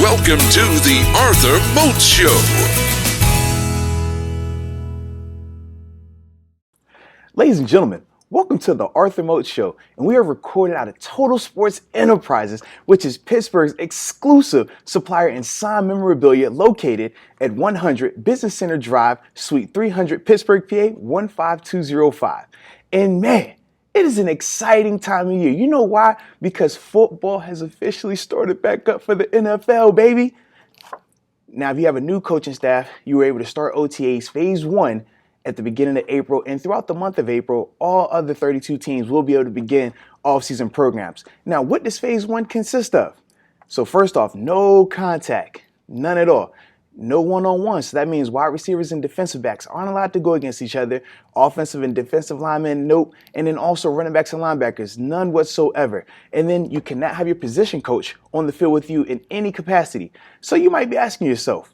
Welcome to the Arthur Moats Show. Ladies and gentlemen, welcome to the Arthur Moats Show, and we are recorded out of Total Sports Enterprises, which is Pittsburgh's exclusive supplier in signed memorabilia located at 100 Business Center Drive, Suite 300, Pittsburgh, PA 15205. And man, it is an exciting time of year. You know why? Because football has officially started back up for the NFL, baby. Now, if you have a new coaching staff, you were able to start OTAs Phase 1 at the beginning of April, and throughout the month of April, all other 32 teams will be able to begin off-season programs. Now, what does Phase 1 consist of? So first off, no contact, none at all. No one-on-one, so that means wide receivers and defensive backs aren't allowed to go against each other. Offensive and defensive linemen, nope. And then also running backs and linebackers, none whatsoever. And then you cannot have your position coach on the field with you in any capacity. So you might be asking yourself,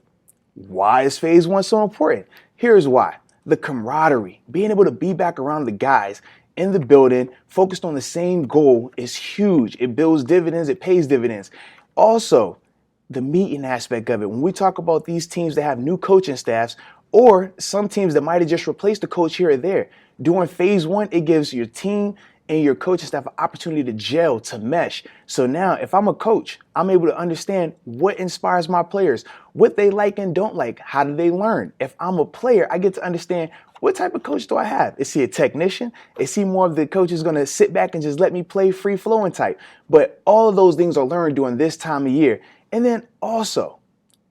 why is Phase 1 so important? Here's why. The camaraderie, being able to be back around the guys in the building, focused on the same goal is huge. It builds dividends, it pays dividends. Also, the meeting aspect of it. When we talk about these teams that have new coaching staffs, or some teams that might have just replaced the coach here or there, during Phase 1, it gives your team and your coaching staff an opportunity to gel, to mesh. So now, if I'm a coach, I'm able to understand what inspires my players, what they like and don't like, how do they learn. If I'm a player, I get to understand what type of coach do I have? Is he a technician? Is he more of the coach who's going to sit back and just let me play free-flowing type? But all of those things are learned during this time of year. And then also,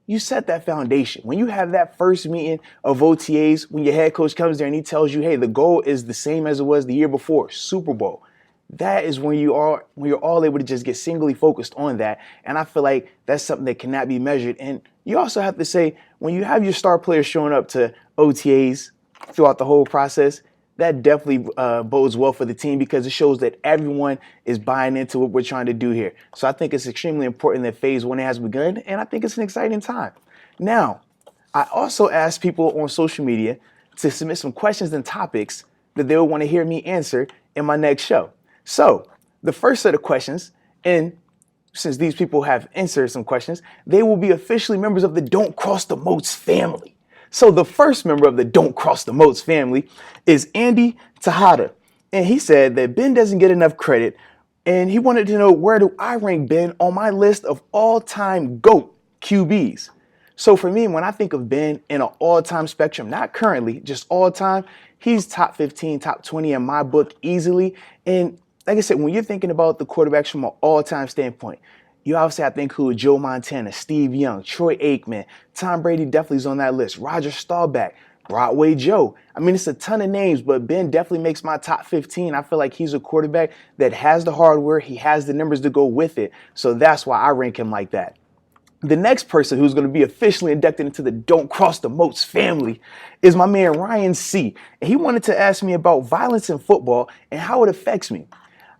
you set that foundation. When you have that first meeting of OTAs, when your head coach comes there and he tells you, hey, the goal is the same as it was the year before, Super Bowl. That is when you're all able to just get singly focused on that. And I feel like that's something that cannot be measured. And you also have to say, when you have your star players showing up to OTAs throughout the whole process, that definitely bodes well for the team because it shows that everyone is buying into what we're trying to do here. So I think it's extremely important that Phase 1 has begun, and I think it's an exciting time. Now, I also asked people on social media to submit some questions and topics that they would want to hear me answer in my next show. So the first set of questions, and since these people have answered some questions, they will be officially members of the Don't Cross the Moats family. So the first member of the Don't Cross the Moats family is Andy Tejada. And he said that Ben doesn't get enough credit. And he wanted to know, where do I rank Ben on my list of all-time GOAT QBs? So for me, when I think of Ben in an all-time spectrum, not currently, just all-time, he's top 15, top 20 in my book easily. And like I said, when you're thinking about the quarterbacks from an all-time standpoint, you obviously have to include Joe Montana, Steve Young, Troy Aikman. Tom Brady definitely is on that list. Roger Staubach, Broadway Joe. I mean, it's a ton of names, but Ben definitely makes my top 15. I feel like he's a quarterback that has the hardware. He has the numbers to go with it. So that's why I rank him like that. The next person who's going to be officially inducted into the Don't Cross the Moats family is my man Ryan C. And he wanted to ask me about violence in football and how it affects me.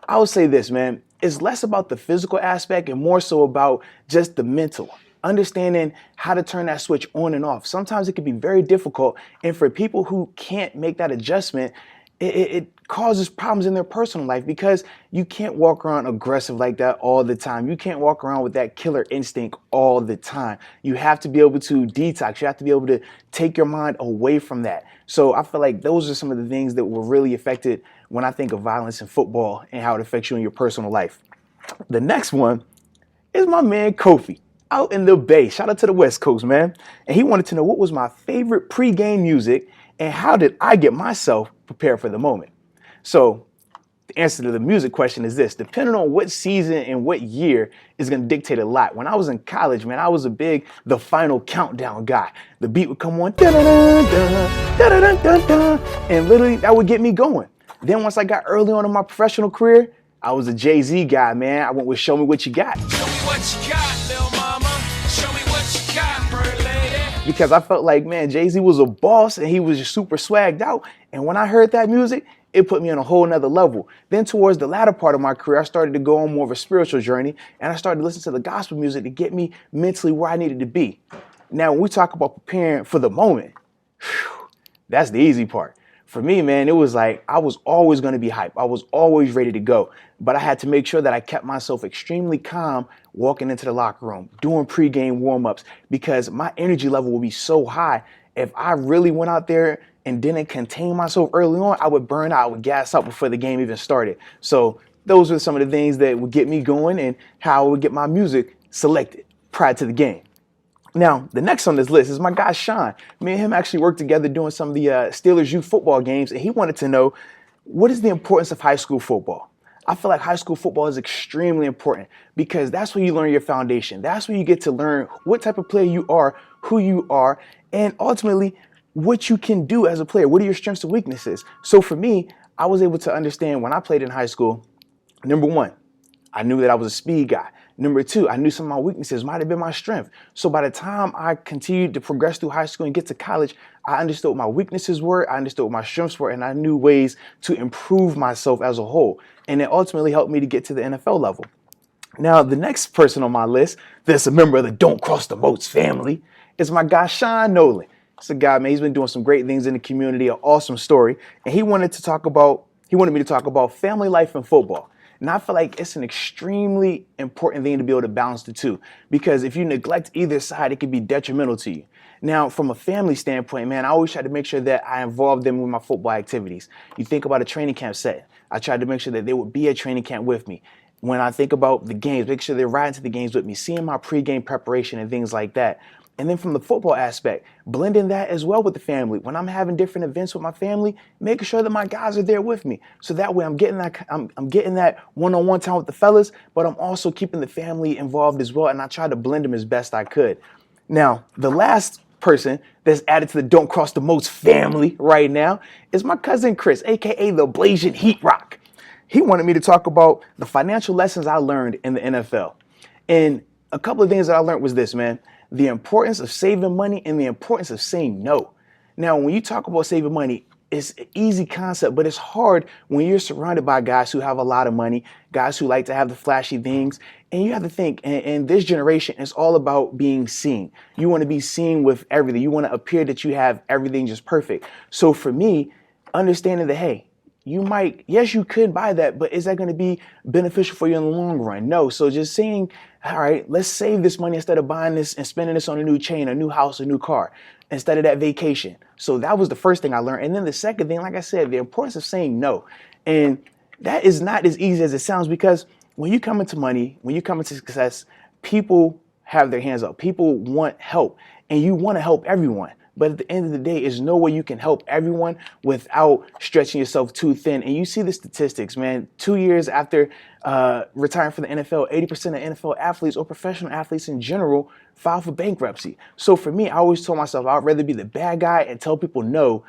I would say this, man. It's less about the physical aspect and more so about just the mental, understanding how to turn that switch on and off. Sometimes it can be very difficult. And for people who can't make that adjustment, it causes problems in their personal life because you can't walk around aggressive like that all the time. You can't walk around with that killer instinct all the time. You have to be able to detox. You have to be able to take your mind away from that. So I feel like those are some of the things that were really affected when I think of violence in football and how it affects you in your personal life. The next one is my man Kofi out in the Bay. Shout out to the West Coast, man. And he wanted to know what was my favorite pregame music and how did I get myself prepared for the moment. So the answer to the music question is this. Depending on what season and what year is going to dictate a lot. When I was in college, man, I was a big The Final Countdown guy. The beat would come on, and literally that would get me going. Then once I got early on in my professional career, I was a Jay-Z guy, man. I went with Show Me What You Got. Show me what you got, little mama. Show me what you got, bird lady. Because I felt like, man, Jay-Z was a boss and he was just super swagged out. And when I heard that music, it put me on a whole nother level. Then towards the latter part of my career, I started to go on more of a spiritual journey and I started to listen to the gospel music to get me mentally where I needed to be. Now, when we talk about preparing for the moment, that's the easy part. for me, man, it was like I was always going to be hyped. I was always ready to go. But I had to make sure that I kept myself extremely calm walking into the locker room, doing pregame warm-ups, because my energy level would be so high. If I really went out there and didn't contain myself early on, I would burn out, I would gas out before the game even started. So those were some of the things that would get me going and how I would get my music selected prior to the game. Now, the next on this list is my guy, Sean. Me and him actually worked together doing some of the Steelers youth football games, and he wanted to know, what is the importance of high school football? I feel like high school football is extremely important because that's where you learn your foundation. That's where you get to learn what type of player you are, who you are, and ultimately what you can do as a player. What are your strengths and weaknesses? So for me, I was able to understand when I played in high school, number one, I knew that I was a speed guy. Number two, I knew some of my weaknesses might have been my strength. So by the time I continued to progress through high school and get to college, I understood what my weaknesses were, I understood what my strengths were, and I knew ways to improve myself as a whole. And it ultimately helped me to get to the NFL level. Now, the next person on my list that's a member of the Don't Cross the Moats family is my guy, Sean Nolan. It's a guy, man, he's been doing some great things in the community, an awesome story. And he wanted me to talk about family life and football. And I feel like it's an extremely important thing to be able to balance the two, because if you neglect either side, it can be detrimental to you. Now, from a family standpoint, man, I always try to make sure that I involve them with my football activities. You think about a training camp setting. I tried to make sure that they would be at training camp with me. When I think about the games, make sure they're riding to the games with me, seeing my pregame preparation and things like that. And then from the football aspect, blending that as well with the family. When I'm having different events with my family, making sure that my guys are there with me. So that way I'm getting that one-on-one time with the fellas, but I'm also keeping the family involved as well. And I try to blend them as best I could. Now, the last person that's added to the Don't Cross the Moats family right now is my cousin Chris, aka the Blasian Heat Rock. He wanted me to talk about the financial lessons I learned in the NFL. And a couple of things that I learned was this, man. The importance of saving money and the importance of saying no. Now, when you talk about saving money, it's an easy concept, but it's hard when you're surrounded by guys who have a lot of money, guys who like to have the flashy things. And you have to think, in this generation, it's all about being seen. You want to be seen with everything. You want to appear that you have everything just perfect. So for me, understanding that, hey, yes, you could buy that, but is that going to be beneficial for you in the long run? No. So just saying, all right, let's save this money instead of buying this and spending this on a new chain, a new house, a new car, instead of that vacation. So that was the first thing I learned. And then the second thing, like I said, the importance of saying no. And that is not as easy as it sounds, because when you come into money, when you come into success, people have their hands up. People want help, and you want to help everyone. But at the end of the day, there's no way you can help everyone without stretching yourself too thin. And you see the statistics, man. 2 years after retiring from the NFL, 80% of NFL athletes or professional athletes in general file for bankruptcy. So for me, I always told myself I'd rather be the bad guy and tell people no.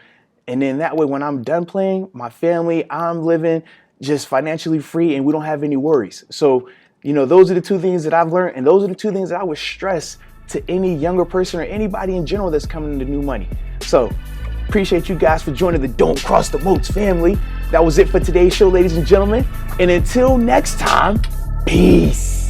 And then that way, when I'm done playing, my family, I'm living just financially free and we don't have any worries. So, those are the two things that I've learned. And those are the two things that I would stress to any younger person or anybody in general that's coming into new money. So appreciate you guys for joining the Don't Cross the Moats family. That was it for today's show, ladies and gentlemen. And until next time, peace.